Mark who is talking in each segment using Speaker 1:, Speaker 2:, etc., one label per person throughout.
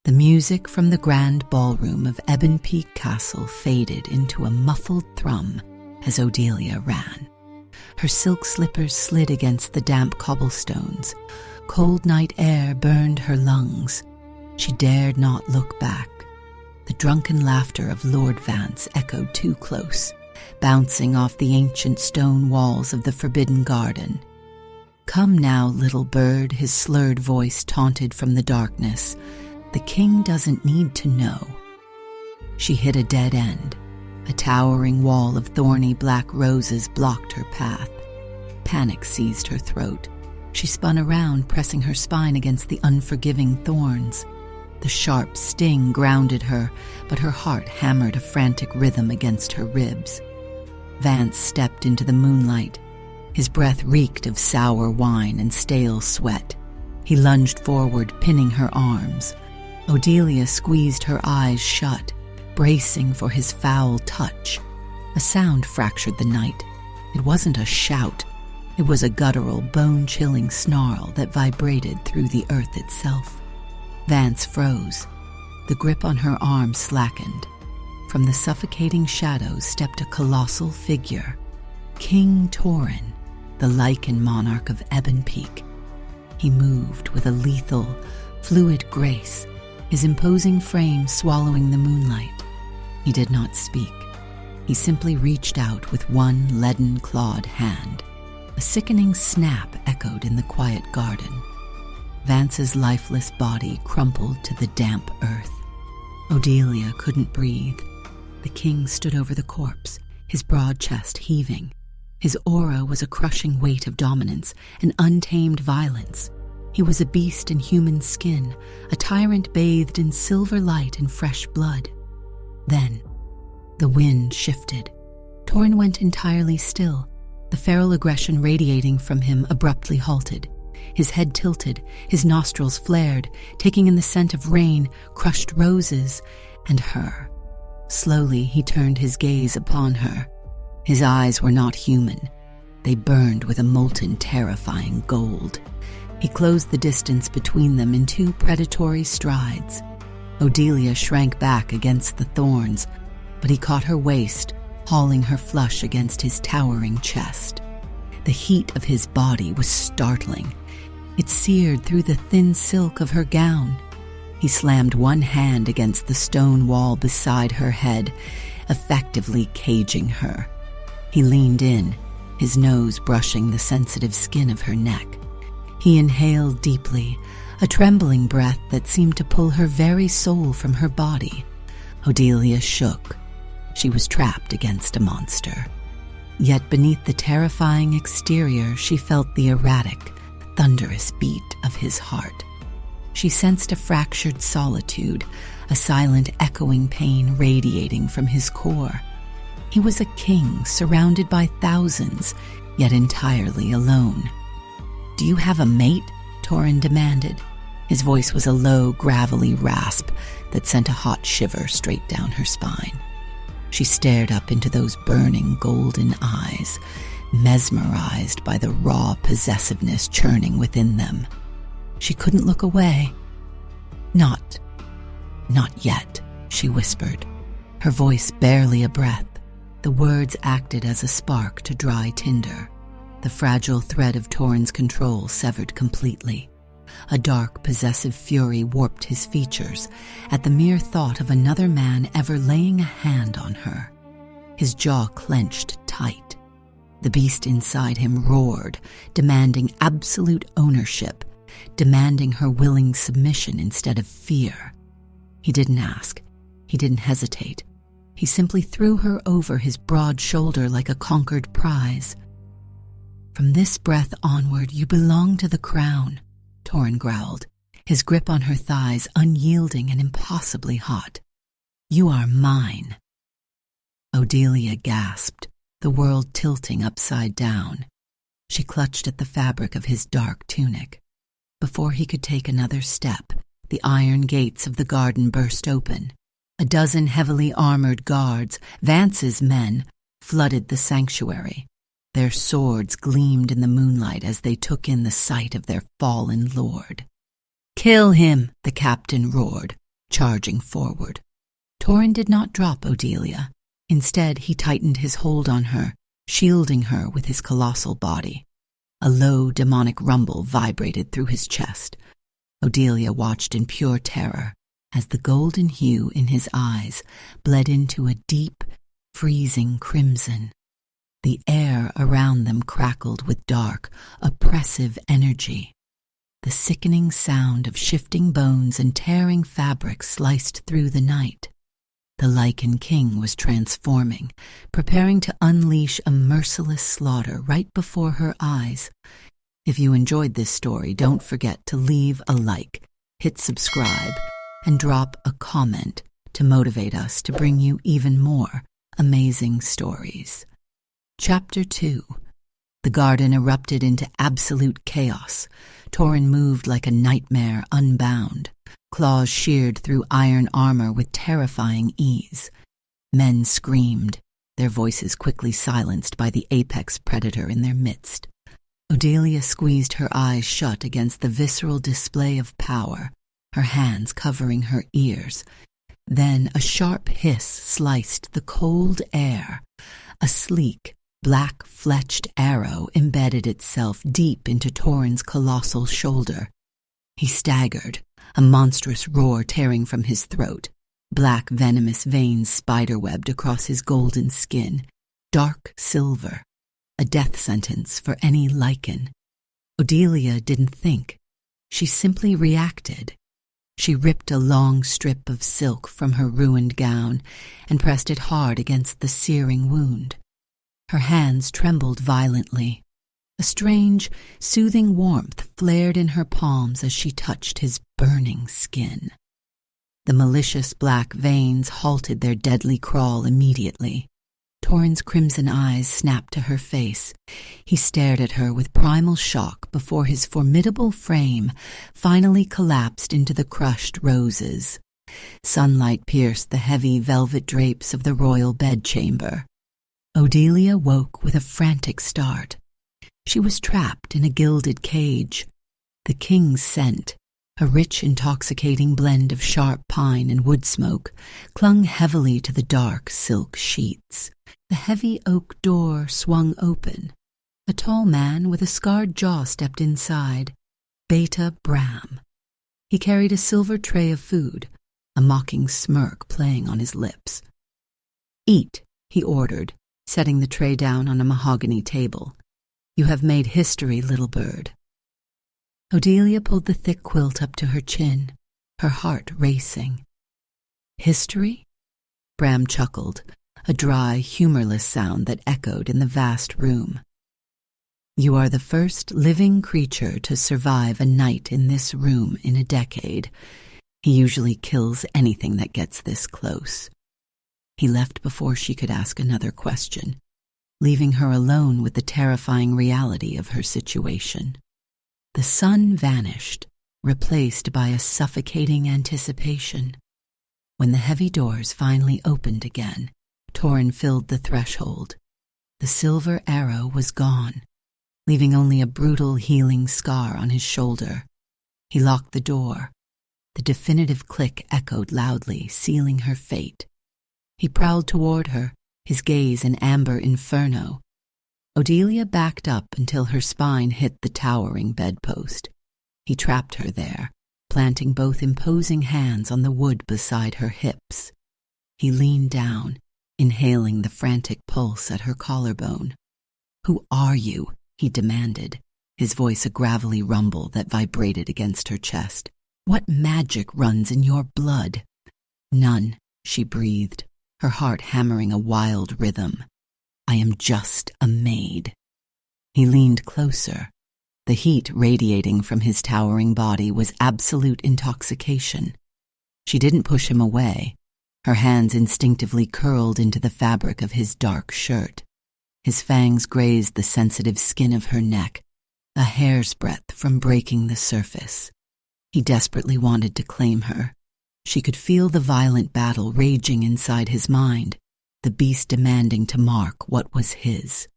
Speaker 1: The music from the grand ballroom of Ebon Peak Castle faded into a muffled thrum as Odelia ran. Her silk slippers slid against the damp cobblestones. Cold night air burned her lungs. She dared not look back. The drunken laughter of Lord Vance echoed too close, bouncing off the ancient stone walls of the forbidden garden. "Come now, little bird," his slurred voice taunted from the darkness. "The king doesn't need to know." She hit a dead end. A towering wall of thorny black roses blocked her path. Panic seized her throat. She spun around, pressing her spine against the unforgiving thorns. The sharp sting grounded her, but her heart hammered a frantic rhythm against her ribs. Vance stepped into the moonlight. His breath reeked of sour wine and stale sweat. He lunged forward, pinning her arms. Odelia squeezed her eyes shut, bracing for his foul touch. A sound fractured the night. It wasn't a shout. It was a guttural, bone-chilling snarl that vibrated through the earth itself. Vance froze. The grip on her arm slackened. From the suffocating shadows stepped a colossal figure. King Torin, the lichen monarch of Ebon Peak. He moved with a lethal, fluid grace, his imposing frame swallowing the moonlight. He did not speak. He simply reached out with one leaden-clawed hand. A sickening snap echoed in the quiet garden. Vance's lifeless body crumpled to the damp earth. Odelia couldn't breathe. The king stood over the corpse, his broad chest heaving. His aura was a crushing weight of dominance, an untamed violence. He was a beast in human skin, a tyrant bathed in silver light and fresh blood. Then, the wind shifted. Torin went entirely still, the feral aggression radiating from him abruptly halted. His head tilted, his nostrils flared, taking in the scent of rain, crushed roses, and her. Slowly, he turned his gaze upon her. His eyes were not human. They burned with a molten, terrifying gold. He closed the distance between them in two predatory strides. Odelia shrank back against the thorns, but he caught her waist, hauling her flush against his towering chest. The heat of his body was startling. It seared through the thin silk of her gown. He slammed one hand against the stone wall beside her head, effectively caging her. He leaned in, his nose brushing the sensitive skin of her neck. He inhaled deeply, a trembling breath that seemed to pull her very soul from her body. Odelia shook. She was trapped against a monster. Yet beneath the terrifying exterior, she felt the erratic, thunderous beat of his heart. She sensed a fractured solitude, a silent echoing pain radiating from his core. He was a king surrounded by thousands, yet entirely alone. "Do you have a mate?" Torin demanded. His voice was a low, gravelly rasp that sent a hot shiver straight down her spine. She stared up into those burning golden eyes, mesmerized by the raw possessiveness churning within them. She couldn't look away. Not yet," she whispered, her voice barely a breath. The words acted as a spark to dry tinder. The fragile thread of Torin's control severed completely. A dark, possessive fury warped his features at the mere thought of another man ever laying a hand on her. His jaw clenched tight. The beast inside him roared, demanding absolute ownership, demanding her willing submission instead of fear. He didn't ask. He didn't hesitate. He simply threw her over his broad shoulder like a conquered prize. "From this breath onward, you belong to the crown," Torin growled, his grip on her thighs unyielding and impossibly hot. "You are mine." Odelia gasped, the world tilting upside down. She clutched at the fabric of his dark tunic. Before he could take another step, the iron gates of the garden burst open. A dozen heavily armored guards, Vance's men, flooded the sanctuary. Their swords gleamed in the moonlight as they took in the sight of their fallen lord. "Kill him!" the captain roared. charging forward. Torin did not drop Odelia. Instead, he tightened his hold on her, shielding her with his colossal body. A low, demonic rumble vibrated through his chest. Odelia watched in pure terror as the golden hue in his eyes bled into a deep, freezing crimson. The air around them crackled with dark, oppressive energy. The sickening sound of shifting bones and tearing fabric sliced through the night. The Lycan King was transforming, preparing to unleash a merciless slaughter right before her eyes. If you enjoyed this story, don't forget to leave a like, hit subscribe, and drop a comment to motivate us to bring you even more amazing stories. Chapter 2. The garden erupted into absolute chaos. Torin moved like a nightmare unbound. Claws sheared through iron armor with terrifying ease. Men screamed, their voices quickly silenced by the apex predator in their midst. Odelia squeezed her eyes shut against the visceral display of power, her hands covering her ears. Then a sharp hiss sliced the cold air. A sleek, black-fletched arrow embedded itself deep into Torin's colossal shoulder. He staggered, a monstrous roar tearing from his throat. Black, venomous veins spiderwebbed across his golden skin, dark silver, a death sentence for any Lycan. Odelia didn't think. She simply reacted. She ripped a long strip of silk from her ruined gown and pressed it hard against the searing wound. Her hands trembled violently. A strange, soothing warmth flared in her palms as she touched his burning skin. The malicious black veins halted their deadly crawl immediately. Torin's crimson eyes snapped to her face. He stared at her with primal shock before his formidable frame finally collapsed into the crushed roses. Sunlight pierced the heavy velvet drapes of the royal bedchamber. Odelia woke with a frantic start. She was trapped in a gilded cage. The king's scent, a rich, intoxicating blend of sharp pine and wood smoke, clung heavily to the dark silk sheets. The heavy oak door swung open. A tall man with a scarred jaw stepped inside. Beta Bram. He carried a silver tray of food, a mocking smirk playing on his lips. "Eat," he ordered, setting the tray down on a mahogany table. "You have made history, little bird." Odelia pulled the thick quilt up to her chin, her heart racing. "History?" Bram chuckled, a dry, humorless sound that echoed in the vast room. "You are the first living creature to survive a night in this room in a decade. He usually kills anything that gets this close." He left before she could ask another question, leaving her alone with the terrifying reality of her situation. The sun vanished, replaced by a suffocating anticipation. When the heavy doors finally opened again, Torin filled the threshold. The silver arrow was gone, leaving only a brutal healing scar on his shoulder. He locked the door. The definitive click echoed loudly, sealing her fate. He prowled toward her, his gaze an amber inferno. Odelia backed up until her spine hit the towering bedpost. He trapped her there, planting both imposing hands on the wood beside her hips. He leaned down, inhaling the frantic pulse at her collarbone. "Who are you?" he demanded, his voice a gravelly rumble that vibrated against her chest. "What magic runs in your blood?" "None," she breathed, her heart hammering a wild rhythm. "I am just a maid." He leaned closer. The heat radiating from his towering body was absolute intoxication. She didn't push him away. Her hands instinctively curled into the fabric of his dark shirt. His fangs grazed the sensitive skin of her neck, a hair's breadth from breaking the surface. He desperately wanted to claim her. She could feel the violent battle raging inside his mind, the beast demanding to mark what was his.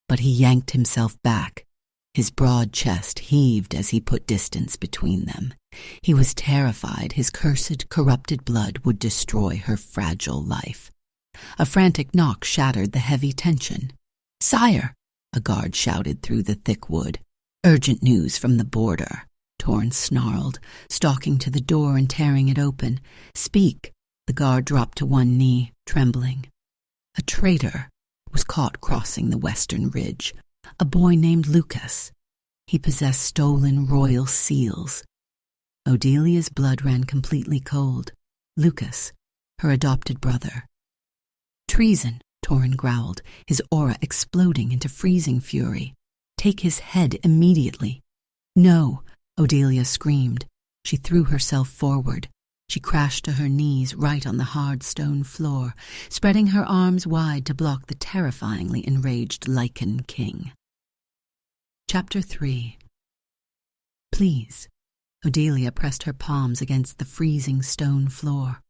Speaker 1: But he yanked himself back. His broad chest heaved as he put distance between them. He was terrified his cursed, corrupted blood would destroy her fragile life. A frantic knock shattered the heavy tension. "Sire!" a guard shouted through the thick wood. "Urgent news from the border." Torrin snarled, stalking to the door and tearing it open. "Speak!" The guard dropped to one knee, trembling. A traitor was caught crossing the western ridge. A boy named Lucas. He possessed stolen royal seals. Odelia's blood ran completely cold. Lucas, her adopted brother. "Treason," Torrin growled, his aura exploding into freezing fury. "Take his head immediately." "No," Odelia screamed. She threw herself forward. She crashed to her knees right on the hard stone floor, spreading her arms wide to block the terrifyingly enraged Lichen King. Chapter 3. "Please." Odelia pressed her palms against the freezing stone floor.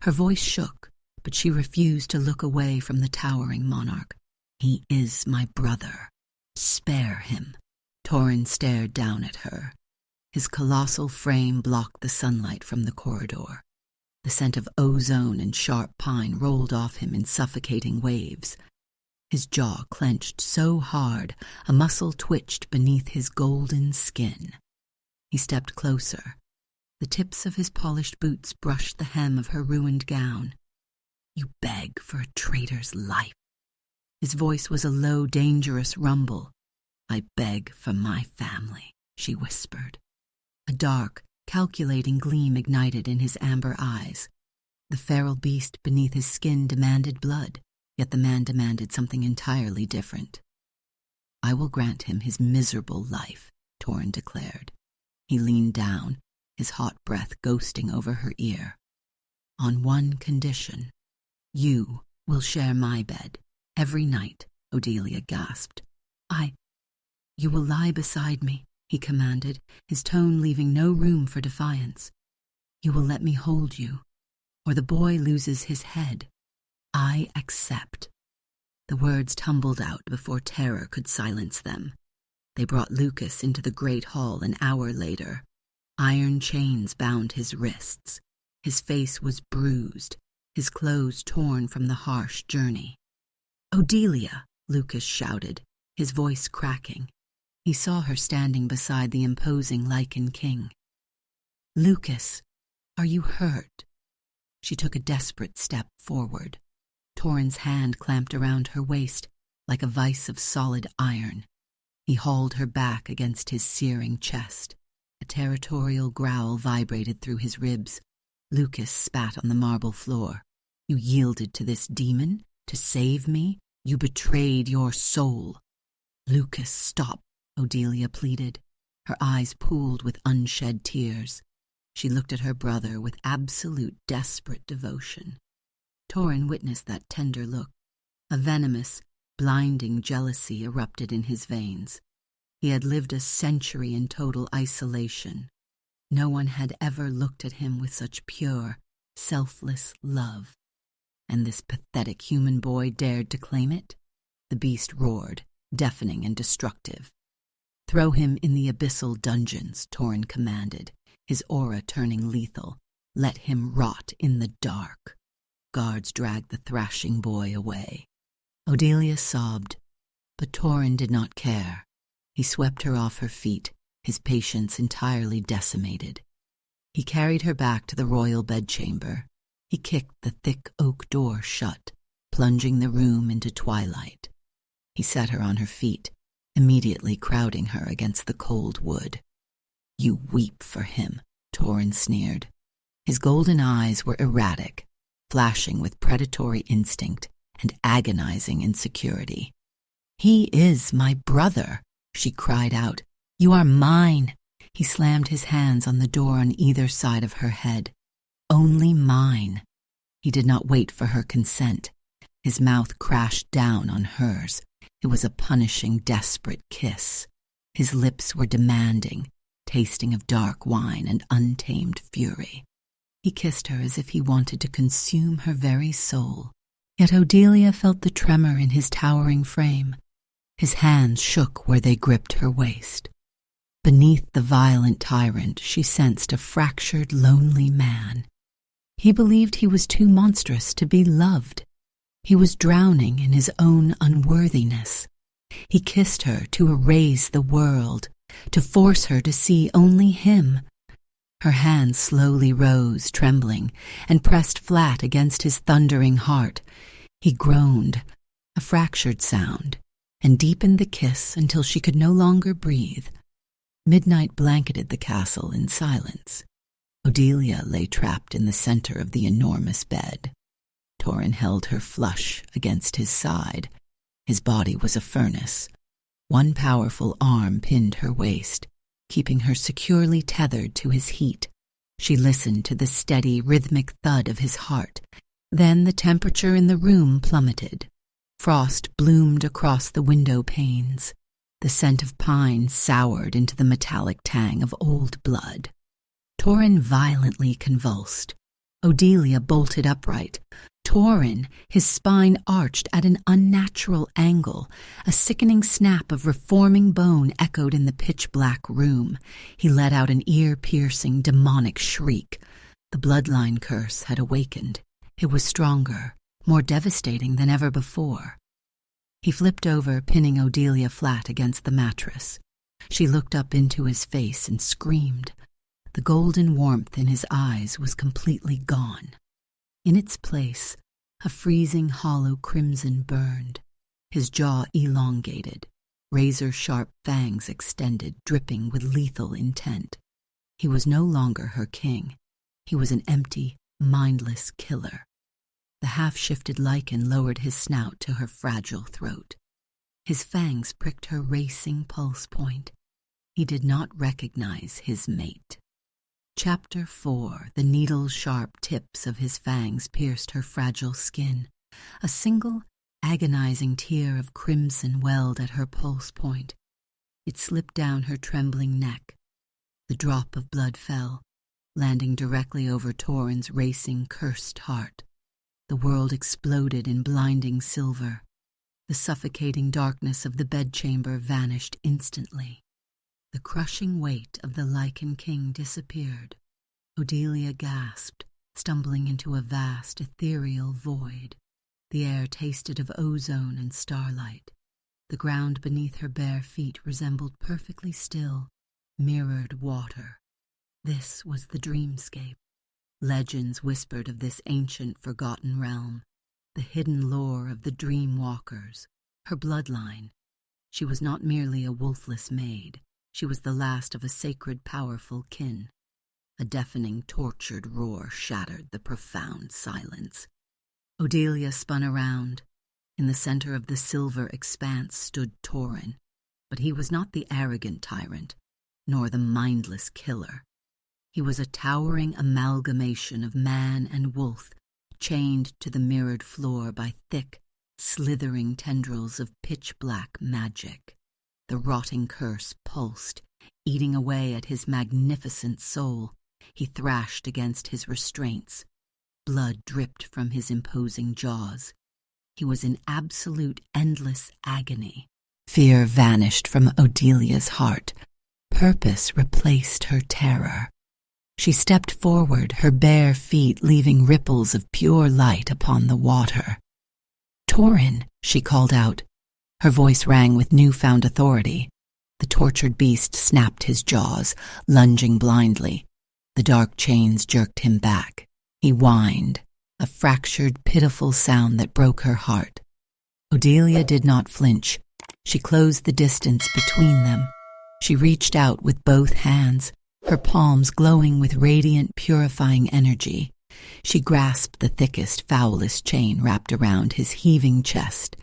Speaker 1: Her voice shook, but she refused to look away from the towering monarch. "He is my brother. Spare him." Torrin stared down at her. His colossal frame blocked the sunlight from the corridor. The scent of ozone and sharp pine rolled off him in suffocating waves. His jaw clenched so hard, a muscle twitched beneath his golden skin. He stepped closer. The tips of his polished boots brushed the hem of her ruined gown. "You beg for a traitor's life." His voice was a low, dangerous rumble. "I beg for my family," she whispered. A dark, calculating gleam ignited in his amber eyes. The feral beast beneath his skin demanded blood, yet the man demanded something entirely different. "I will grant him his miserable life," Torrin declared. He leaned down, his hot breath ghosting over her ear. "On one condition. You will share my bed every night," Odelia gasped. You will lie beside me," he commanded, his tone leaving no room for defiance. "You will let me hold you, or the boy loses his head. I accept." The words tumbled out before terror could silence them. They brought Lucas into the great hall an hour later. Iron chains bound his wrists. His face was bruised, his clothes torn from the harsh journey. "Odelia!" Lucas shouted, his voice cracking. He saw her standing beside the imposing Lichen King. "Lucas, are you hurt?" She took a desperate step forward. Torrin's hand clamped around her waist like a vice of solid iron. He hauled her back against his searing chest. A territorial growl vibrated through his ribs. Lucas spat on the marble floor. "You yielded to this demon? To save me? You betrayed your soul." "Lucas, stop," Odelia pleaded. Her eyes pooled with unshed tears. She looked at her brother with absolute desperate devotion. Torrin witnessed that tender look. A venomous, blinding jealousy erupted in his veins. He had lived a century in total isolation. No one had ever looked at him with such pure, selfless love. And this pathetic human boy dared to claim it? The beast roared, deafening and destructive. "Throw him in the abyssal dungeons," Torrin commanded, his aura turning lethal. "Let him rot in the dark." Guards dragged the thrashing boy away. Odelia sobbed, but Torrin did not care. He swept her off her feet, his patience entirely decimated. He carried her back to the royal bedchamber. He kicked the thick oak door shut, plunging the room into twilight. He set her on her feet, immediately crowding her against the cold wood. "You weep for him," Torrin sneered. His golden eyes were erratic, flashing with predatory instinct and agonizing insecurity. "He is my brother," she cried out. "You are mine." He slammed his hands on the door on either side of her head. "Only mine." He did not wait for her consent. His mouth crashed down on hers. It was a punishing, desperate kiss. His lips were demanding, tasting of dark wine and untamed fury. He kissed her as if he wanted to consume her very soul. Yet Odelia felt the tremor in his towering frame. His hands shook where they gripped her waist. beneath the violent tyrant she sensed a fractured, lonely man. He believed he was too monstrous to be loved. He was drowning in his own unworthiness. He kissed her to erase the world, to force her to see only him. Her hand slowly rose, trembling, and pressed flat against his thundering heart. He groaned, a fractured sound, and deepened the kiss until she could no longer breathe. Midnight blanketed the castle in silence. Odelia lay trapped in the center of the enormous bed. Torin held her flush against his side. His body was a furnace. One powerful arm pinned her waist, keeping her securely tethered to his heat. She listened to the steady, rhythmic thud of his heart. Then the temperature in the room plummeted. Frost bloomed across the window panes. The scent of pine soured into the metallic tang of old blood. Torin violently convulsed. Odelia bolted upright. Torin, his spine arched at an unnatural angle. A sickening snap of reforming bone echoed in the pitch-black room. He let out an ear-piercing, demonic shriek. The bloodline curse had awakened. It was stronger, more devastating than ever before. He flipped over, pinning Odelia flat against the mattress. She looked up into his face and screamed. The golden warmth in his eyes was completely gone. In its place, a freezing hollow crimson burned. His jaw elongated, razor-sharp fangs extended, dripping with lethal intent. He was no longer her king. He was an empty, mindless killer. The half-shifted lichen lowered his snout to her fragile throat. His fangs pricked her racing pulse point. He did not recognize his mate. Chapter 4. The needle-sharp tips of his fangs pierced her fragile skin. A single, agonizing tear of crimson welled at her pulse point. It slipped down her trembling neck. The drop of blood fell, landing directly over Torin's racing, cursed heart. The world exploded in blinding silver. The suffocating darkness of the bedchamber vanished instantly. The crushing weight of the Lichen King disappeared. Odelia gasped, stumbling into a vast, ethereal void. The air tasted of ozone and starlight. The ground beneath her bare feet resembled perfectly still, mirrored water. This was the dreamscape. Legends whispered of this ancient, forgotten realm, the hidden lore of the dream walkers, her bloodline. She was not merely a wolfless maid. She was the last of a sacred, powerful kin. A deafening, tortured roar shattered the profound silence. Odelia spun around. In the center of the silver expanse stood Torin, but he was not the arrogant tyrant, nor the mindless killer. He was a towering amalgamation of man and wolf, chained to the mirrored floor by thick, slithering tendrils of pitch-black magic. The rotting curse pulsed, eating away at his magnificent soul. He thrashed against his restraints. Blood dripped from his imposing jaws. He was in absolute, endless agony. Fear vanished from Odelia's heart. Purpose replaced her terror. She stepped forward, her bare feet leaving ripples of pure light upon the water. "Torin," she called out. Her voice rang with newfound authority. The tortured beast snapped his jaws, lunging blindly. The dark chains jerked him back. He whined, a fractured, pitiful sound that broke her heart. Odelia did not flinch. She closed the distance between them. She reached out with both hands, her palms glowing with radiant, purifying energy. She grasped the thickest, foulest chain wrapped around his heaving chest.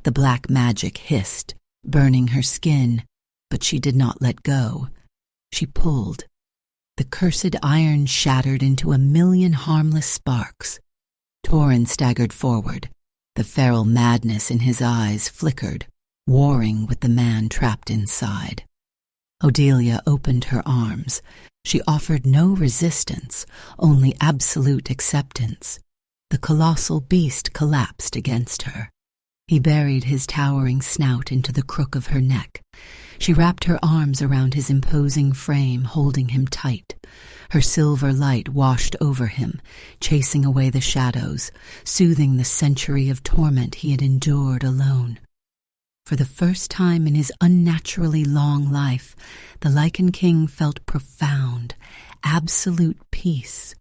Speaker 1: The black magic hissed, burning her skin, but she did not let go. She pulled. The cursed iron shattered into a million harmless sparks. Torin staggered forward. The feral madness in his eyes flickered, warring with the man trapped inside. Odelia opened her arms. She offered no resistance, only absolute acceptance. The colossal beast collapsed against her. He buried his towering snout into the crook of her neck. She wrapped her arms around his imposing frame, holding him tight. Her silver light washed over him, chasing away the shadows, soothing the century of torment he had endured alone. For the first time in his unnaturally long life, the Lichen King felt profound, absolute peace.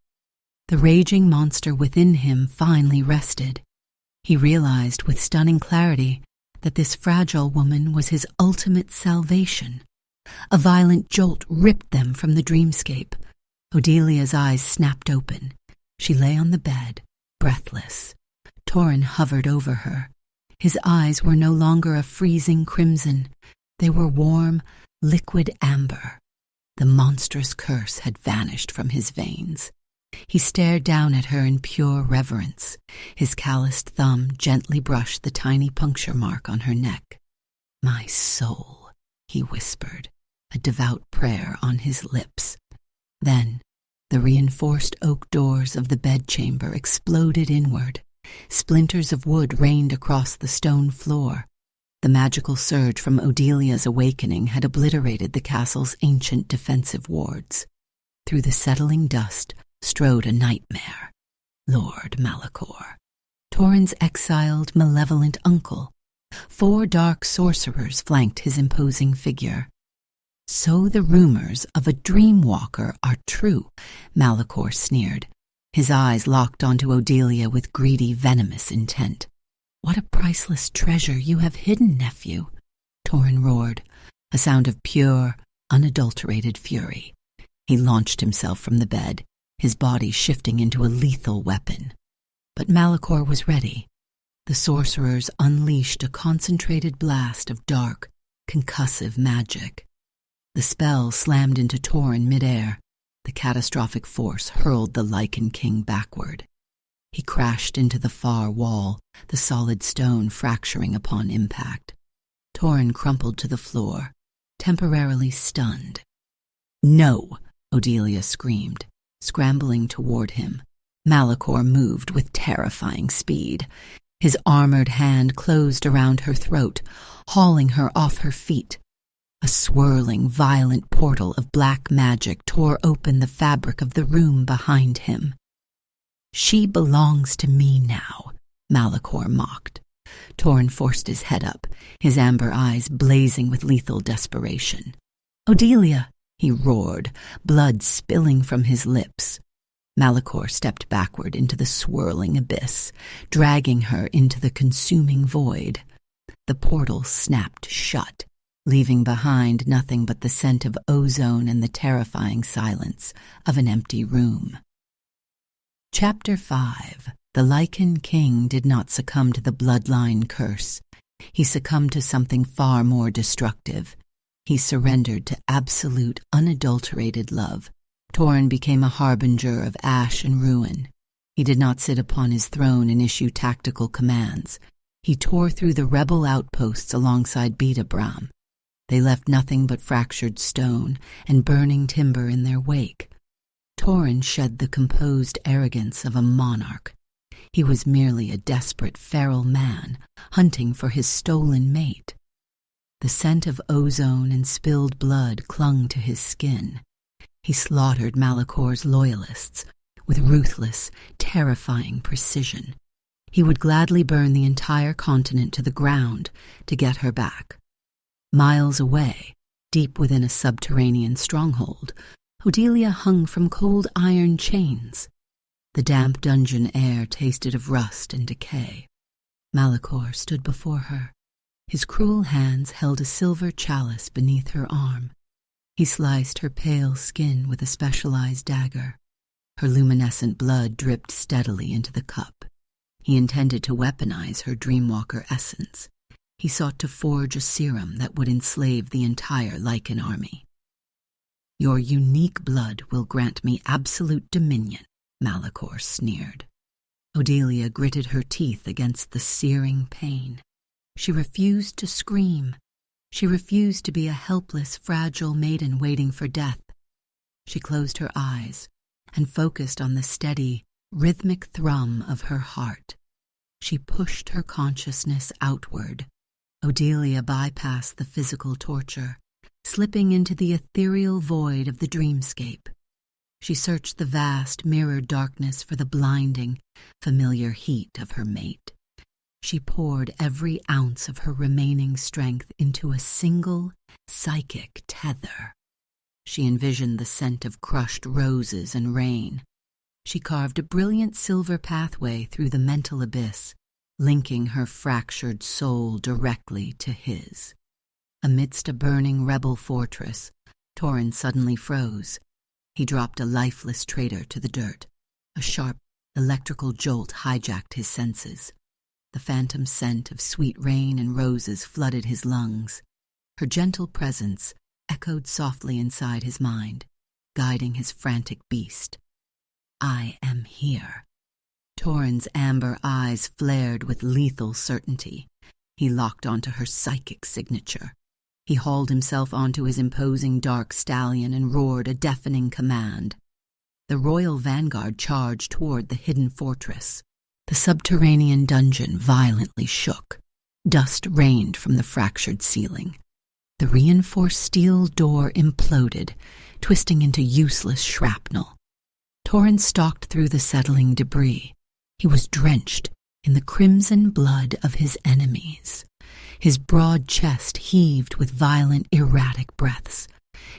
Speaker 1: The raging monster within him finally rested. He realized with stunning clarity that this fragile woman was his ultimate salvation. A violent jolt ripped them from the dreamscape. Odelia's eyes snapped open. She lay on the bed, breathless. Torin hovered over her. His eyes were no longer a freezing crimson. They were warm, liquid amber. The monstrous curse had vanished from his veins. He stared down at her in pure reverence. His calloused thumb gently brushed the tiny puncture mark on her neck. "My soul," he whispered, a devout prayer on his lips. Then, the reinforced oak doors of the bedchamber exploded inward. Splinters of wood rained across the stone floor. The magical surge from Odelia's awakening had obliterated the castle's ancient defensive wards. Through the settling dust strode a nightmare, Lord Malachor, Torin's exiled, malevolent uncle. 4 dark sorcerers flanked his imposing figure. "So the rumors of a dreamwalker are true," Malachor sneered. His eyes locked onto Odelia with greedy, venomous intent. "What a priceless treasure you have hidden, nephew," Torin roared, a sound of pure, unadulterated fury. He launched himself from the bed, his body shifting into a lethal weapon. But Malachor was ready. The sorcerers unleashed a concentrated blast of dark, concussive magic. The spell slammed into Torin midair. The catastrophic force hurled the Lichen King backward. He crashed into the far wall, the solid stone fracturing upon impact. Torin crumpled to the floor, temporarily stunned. "No!" Odelia screamed, scrambling toward him. Malachor moved with terrifying speed. His armored hand closed around her throat, hauling her off her feet. A swirling, violent portal of black magic tore open the fabric of the room behind him. "She belongs to me now," Malachor mocked. Torin forced his head up, his amber eyes blazing with lethal desperation. "Odelia!" he roared, blood spilling from his lips. Malachor stepped backward into the swirling abyss, dragging her into the consuming void. The portal snapped shut, leaving behind nothing but the scent of ozone and the terrifying silence of an empty room. Chapter 5. The Lichen King did not succumb to the bloodline curse. He succumbed to something far more destructive. He surrendered to absolute, unadulterated love. Torin became a harbinger of ash and ruin. He did not sit upon his throne and issue tactical commands. He tore through the rebel outposts alongside Beta-Bram. They left nothing but fractured stone and burning timber in their wake. Torin shed the composed arrogance of a monarch. He was merely a desperate feral man, hunting for his stolen mate. The scent of ozone and spilled blood clung to his skin. He slaughtered Malachor's loyalists with ruthless, terrifying precision. He would gladly burn the entire continent to the ground to get her back. Miles away, deep within a subterranean stronghold, Odelia hung from cold iron chains. The damp dungeon air tasted of rust and decay. Malachor stood before her. His cruel hands held a silver chalice beneath her arm. He sliced her pale skin with a specialized dagger. Her luminescent blood dripped steadily into the cup. He intended to weaponize her dreamwalker essence. He sought to forge a serum that would enslave the entire Lichen army. "Your unique blood will grant me absolute dominion," Malachor sneered. Odelia gritted her teeth against the searing pain. She refused to scream. She refused to be a helpless, fragile maiden waiting for death. She closed her eyes and focused on the steady, rhythmic thrum of her heart. She pushed her consciousness outward. Odelia bypassed the physical torture, slipping into the ethereal void of the dreamscape. She searched the vast, mirrored darkness for the blinding, familiar heat of her mate. She poured every ounce of her remaining strength into a single, psychic tether. She envisioned the scent of crushed roses and rain. She carved a brilliant silver pathway through the mental abyss, linking her fractured soul directly to his. Amidst a burning rebel fortress, Torin suddenly froze. He dropped a lifeless traitor to the dirt. A sharp, electrical jolt hijacked his senses. The phantom scent of sweet rain and roses flooded his lungs. Her gentle presence echoed softly inside his mind, guiding his frantic beast. I am here. Torin's amber eyes flared with lethal certainty. He locked onto her psychic signature. He hauled himself onto his imposing dark stallion and roared a deafening command. The royal vanguard charged toward the hidden fortress. The subterranean dungeon violently shook. Dust rained from the fractured ceiling. The reinforced steel door imploded, twisting into useless shrapnel. Torin stalked through the settling debris. He was drenched in the crimson blood of his enemies. His broad chest heaved with violent, erratic breaths.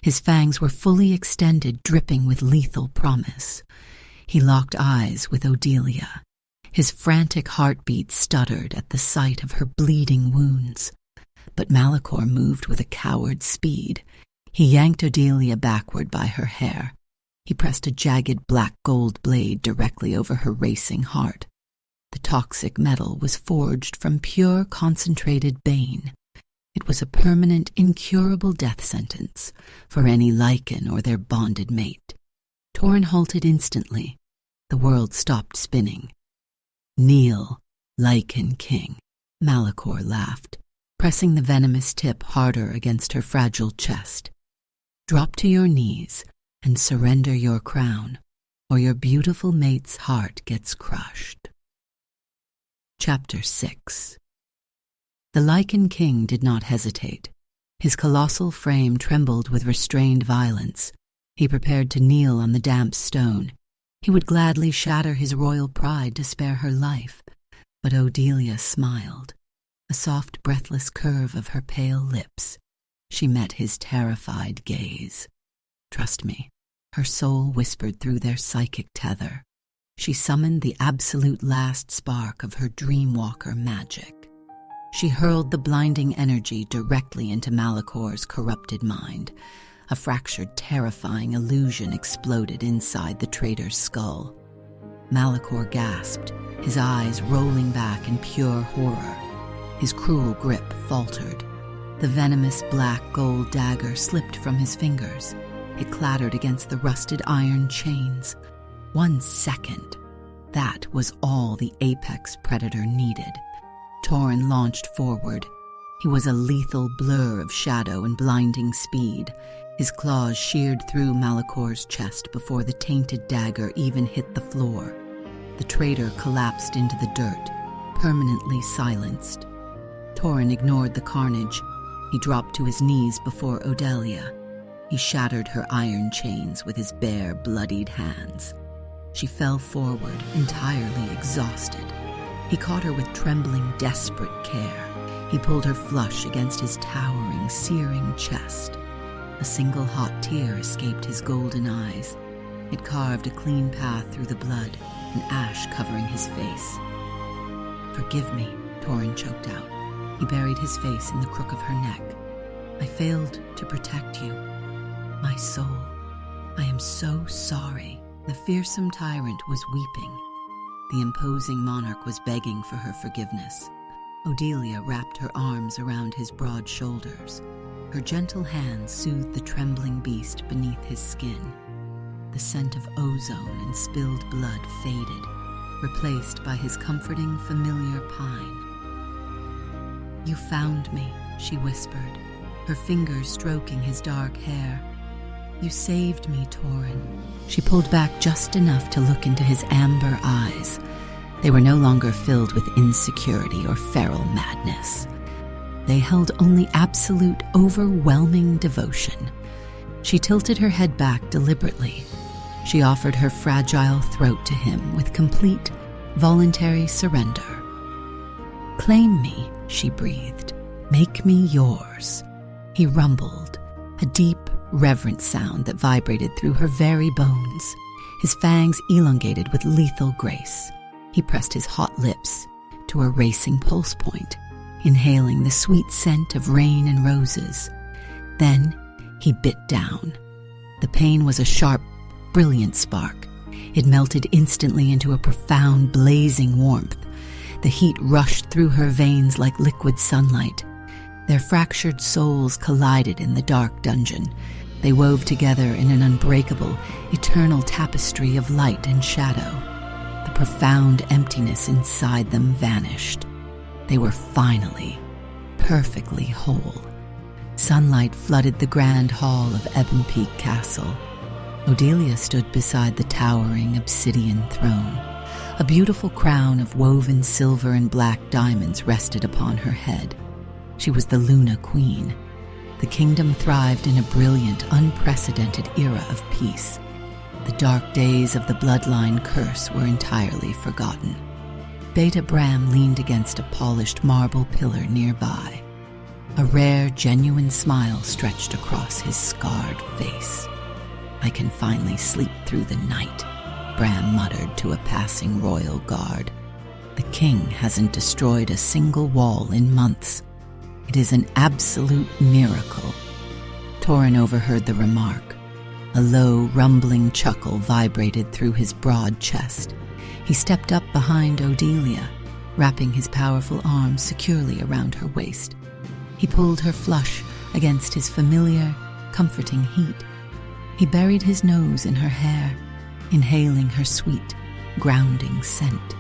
Speaker 1: His fangs were fully extended, dripping with lethal promise. He locked eyes with Odelia. His frantic heartbeat stuttered at the sight of her bleeding wounds. But Malachor moved with a coward's speed. He yanked Odelia backward by her hair. He pressed a jagged black gold blade directly over her racing heart. The toxic metal was forged from pure concentrated bane. It was a permanent, incurable death sentence for any lichen or their bonded mate. Torin halted instantly. The world stopped spinning. Kneel, Lichen King, Malachor laughed, pressing the venomous tip harder against her fragile chest. Drop to your knees and surrender your crown, or your beautiful mate's heart gets crushed. Chapter 6. The Lichen King did not hesitate. His colossal frame trembled with restrained violence. He prepared to kneel on the damp stone. He would gladly shatter his royal pride to spare her life. But Odelia smiled, a soft, breathless curve of her pale lips. She met his terrified gaze. Trust me, her soul whispered through their psychic tether. She summoned the absolute last spark of her dreamwalker magic. She hurled the blinding energy directly into Malachor's corrupted mind. A fractured, terrifying illusion exploded inside the traitor's skull. Malachor gasped, his eyes rolling back in pure horror. His cruel grip faltered. The venomous black gold dagger slipped from his fingers. It clattered against the rusted iron chains. 1 second. That was all the apex predator needed. Torin launched forward. He was a lethal blur of shadow and blinding speed. His claws sheared through Malachor's chest before the tainted dagger even hit the floor. The traitor collapsed into the dirt, permanently silenced. Torin ignored the carnage. He dropped to his knees before Odelia. He shattered her iron chains with his bare, bloodied hands. She fell forward, entirely exhausted. He caught her with trembling, desperate care. He pulled her flush against his towering, searing chest. A single hot tear escaped his golden eyes. It carved a clean path through the blood, an ash covering his face. "Forgive me," Torin choked out. He buried his face in the crook of her neck. "I failed to protect you. My soul, I am so sorry." The fearsome tyrant was weeping. The imposing monarch was begging for her forgiveness. Odelia wrapped her arms around his broad shoulders. Her gentle hands soothed the trembling beast beneath his skin. The scent of ozone and spilled blood faded, replaced by his comforting, familiar pine. "You found me," she whispered, her fingers stroking his dark hair. "You saved me, Torin." She pulled back just enough to look into his amber eyes. They were no longer filled with insecurity or feral madness. They held only absolute, overwhelming devotion. She tilted her head back deliberately. She offered her fragile throat to him with complete, voluntary surrender. "Claim me," she breathed. "Make me yours." He rumbled, a deep, reverent sound that vibrated through her very bones, his fangs elongated with lethal grace. He pressed his hot lips to a racing pulse point, inhaling the sweet scent of rain and roses. Then he bit down. The pain was a sharp, brilliant spark. It melted instantly into a profound, blazing warmth. The heat rushed through her veins like liquid sunlight. Their fractured souls collided in the dark dungeon. They wove together in an unbreakable, eternal tapestry of light and shadow. The profound emptiness inside them vanished. They were finally, perfectly whole. Sunlight flooded the grand hall of Ebon Peak Castle. Odelia stood beside the towering obsidian throne. A beautiful crown of woven silver and black diamonds rested upon her head. She was the Luna Queen. The kingdom thrived in a brilliant, unprecedented era of peace. The dark days of the bloodline curse were entirely forgotten. Beta Bram leaned against a polished marble pillar nearby. A rare, genuine smile stretched across his scarred face. "I can finally sleep through the night," Bram muttered to a passing royal guard. "The king hasn't destroyed a single wall in months. It is an absolute miracle." Torin overheard the remark. A low, rumbling chuckle vibrated through his broad chest. He stepped up behind Odelia, wrapping his powerful arms securely around her waist. He pulled her flush against his familiar, comforting heat. He buried his nose in her hair, inhaling her sweet, grounding scent.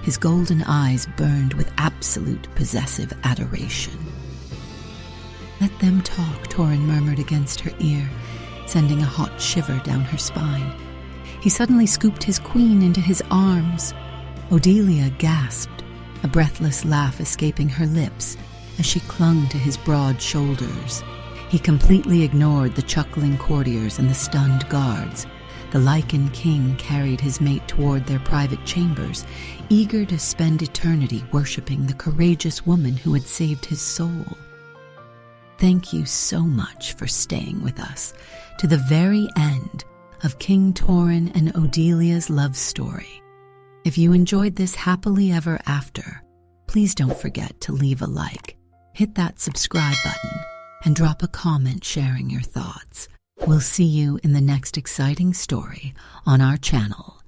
Speaker 1: His golden eyes burned with absolute possessive adoration. "Let them talk," Torin murmured against her ear, sending a hot shiver down her spine. He suddenly scooped his queen into his arms. Odelia gasped, a breathless laugh escaping her lips as she clung to his broad shoulders. He completely ignored the chuckling courtiers and the stunned guards. The Lycan king carried his mate toward their private chambers, eager to spend eternity worshipping the courageous woman who had saved his soul. Thank you so much for staying with us to the very end of King Torin and Odelia's love story. If you enjoyed this happily ever after, please don't forget to leave a like, hit that subscribe button, and drop a comment sharing your thoughts. We'll see you in the next exciting story on our channel.